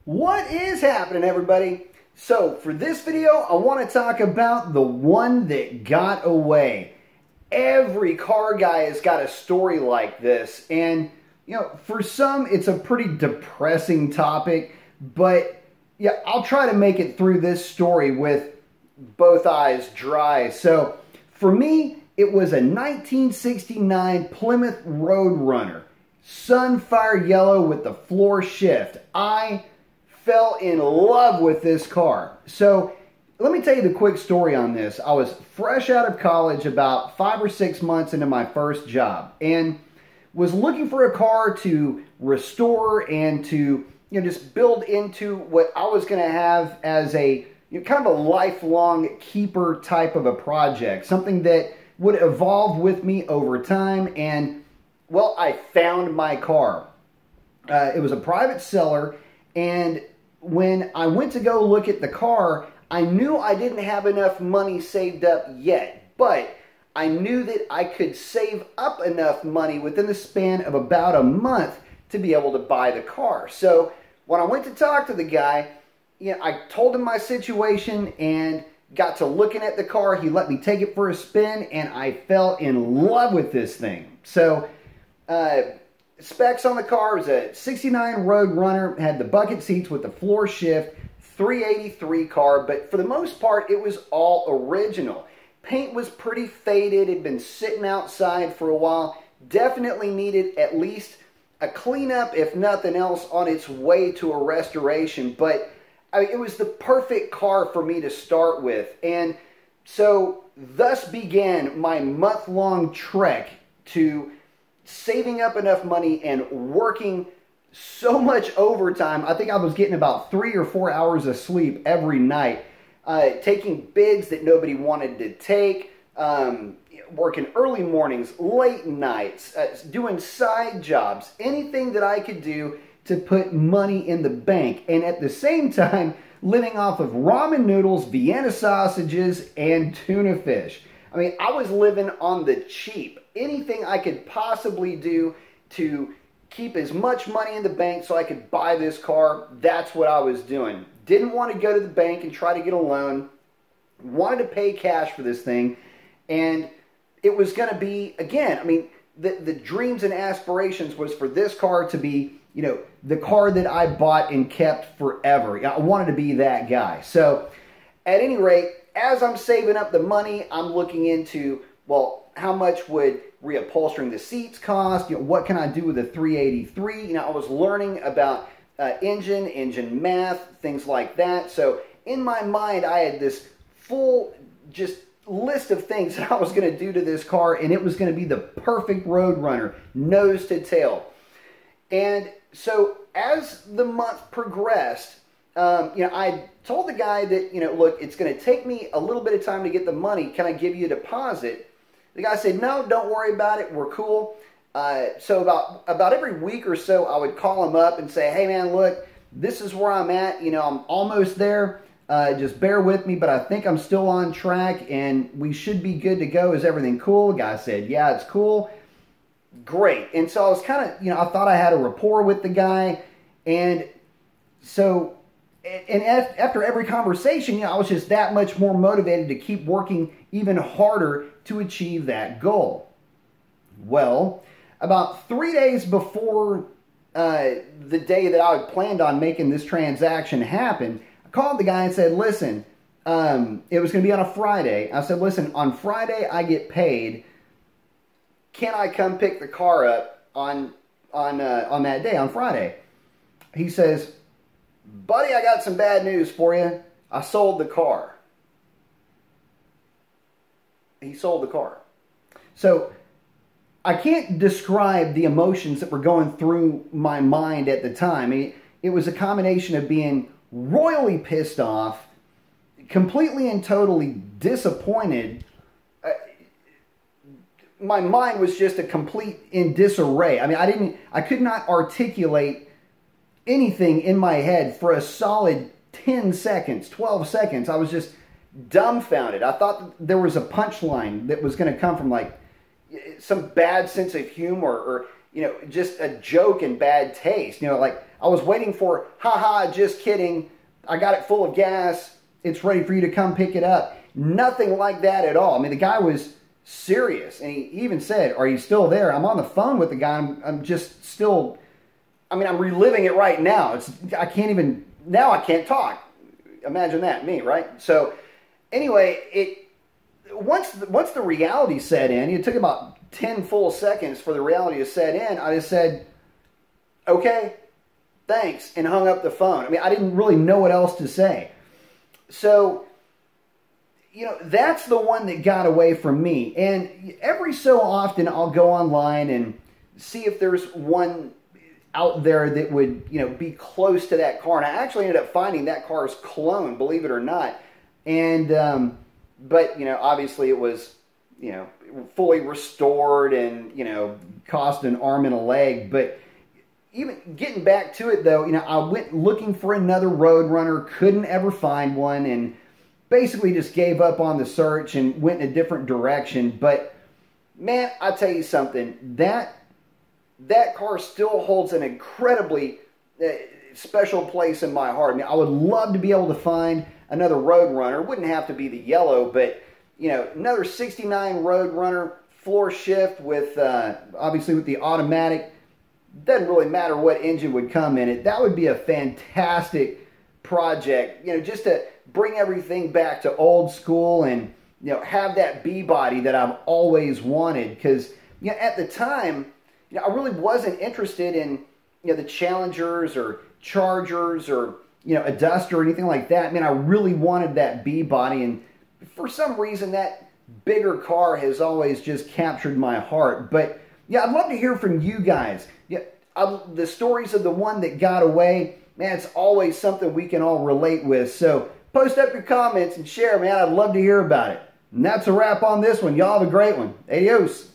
What is happening, everybody? So for this video, I want to talk about the one that got away. Every car guy has got a story like this, and for some it's a pretty depressing topic, but yeah, I'll try to make it through this story with both eyes dry. So for me, it was a 1969 Plymouth Roadrunner, Sunfire Yellow with the floor shift. I fell in love with this car. So let me tell you the quick story on this. I was fresh out of college, about 5 or 6 months into my first job, and was looking for a car to restore and to just build into what I was going to have as a kind of a lifelong keeper type of a project, something that would evolve with me over time. And well, I found my car. It was a private seller, and when I went to go look at the car, I knew I didn't have enough money saved up yet, but I knew that I could save up enough money within the span of about a month to be able to buy the car. So when I went to talk to the guy, I told him my situation and got to looking at the car. He let me take it for a spin, and I fell in love with this thing. So specs on the car was a 69 Roadrunner, had the bucket seats with the floor shift, 383 car, but for the most part it was all original. Paint was pretty faded, it had been sitting outside for a while, definitely needed at least a cleanup, if nothing else, on its way to a restoration, but it was the perfect car for me to start with. And so thus began my month-long trek to saving up enough money and working so much overtime. I think I was getting about 3 or 4 hours of sleep every night, taking bids that nobody wanted to take, working early mornings, late nights, doing side jobs, anything that I could do to put money in the bank, and at the same time living off of ramen noodles, Vienna sausages, and tuna fish. I mean, I was living on the cheap. Anything I could possibly do to keep as much money in the bank so I could buy this car, that's what I was doing. Didn't want to go to the bank and try to get a loan. Wanted to pay cash for this thing. And it was going to be, again, I mean, the dreams and aspirations was for this car to be, the car that I bought and kept forever. I wanted to be that guy. So, at any rate, as I'm saving up the money, I'm looking into, well, how much would reupholstering the seats cost? What can I do with a 383? I was learning about engine math, things like that. So in my mind, I had this full just list of things that I was going to do to this car, and it was going to be the perfect Roadrunner, nose to tail. And so as the month progressed, I told the guy that, look, it's going to take me a little bit of time to get the money. Can I give you a deposit? The guy said, no, don't worry about it. We're cool. So about every week or so, I would call him up and say, hey, man, look, this is where I'm at. I'm almost there. Just bear with me, but I think I'm still on track, and we should be good to go. Is everything cool? The guy said, yeah, it's cool. Great. And so I was kind of, I thought I had a rapport with the guy. And so, and after every conversation, I was just that much more motivated to keep working even harder to achieve that goal. Well, about 3 days before the day that I had planned on making this transaction happen, I called the guy and said, listen, it was going to be on a Friday. I said, listen, on Friday I get paid. Can I come pick the car up on that day, on Friday? He says, buddy, I got some bad news for you. I sold the car. He sold the car. So I can't describe the emotions that were going through my mind at the time. It was a combination of being royally pissed off, completely and totally disappointed. My mind was just in disarray. I mean, I could not articulate anything in my head for a solid 10 seconds, 12 seconds. I was just dumbfounded. I thought there was a punchline that was going to come from like some bad sense of humor, or you know, just a joke and bad taste. You know, like I was waiting for, haha, just kidding. I got it full of gas. It's ready for you to come pick it up. Nothing like that at all. I mean, the guy was serious. And he even said, are you still there? I'm on the phone with the guy. I'm just still, I mean, I'm reliving it right now. I can't even, now I can't talk. Imagine that, me, right? So anyway, once the reality set in, it took about 10 full seconds for the reality to set in. I just said, okay, thanks, and hung up the phone. I mean, I didn't really know what else to say. So, you know, that's the one that got away from me. And every so often I'll go online and see if there's one out there that would, you know, be close to that car. And I actually ended up finding that car's clone, believe it or not. And, but, you know, obviously it was, you know, fully restored and, you know, cost an arm and a leg. But even getting back to it, though, you know, I went looking for another Roadrunner, couldn't ever find one, and basically just gave up on the search and went in a different direction. But, man, I'll tell you something, that car still holds an incredibly special place in my heart. I mean, I would love to be able to find another Roadrunner. It wouldn't have to be the yellow, but, you know, another 69 Roadrunner, floor shift with, obviously with the automatic. Doesn't really matter what engine would come in it. That would be a fantastic project, you know, just to bring everything back to old school and, you know, have that B-body that I've always wanted. Because, you know, at the time, you know, I really wasn't interested in, you know, the Challengers or Chargers or, you know, a Duster or anything like that. I mean, I really wanted that B-body, and for some reason that bigger car has always just captured my heart. But yeah, I'd love to hear from you guys. Yeah, the stories of the one that got away, man, it's always something we can all relate with. So post up your comments and share, man. I'd love to hear about it. And that's a wrap on this one. Y'all have a great one. Adios.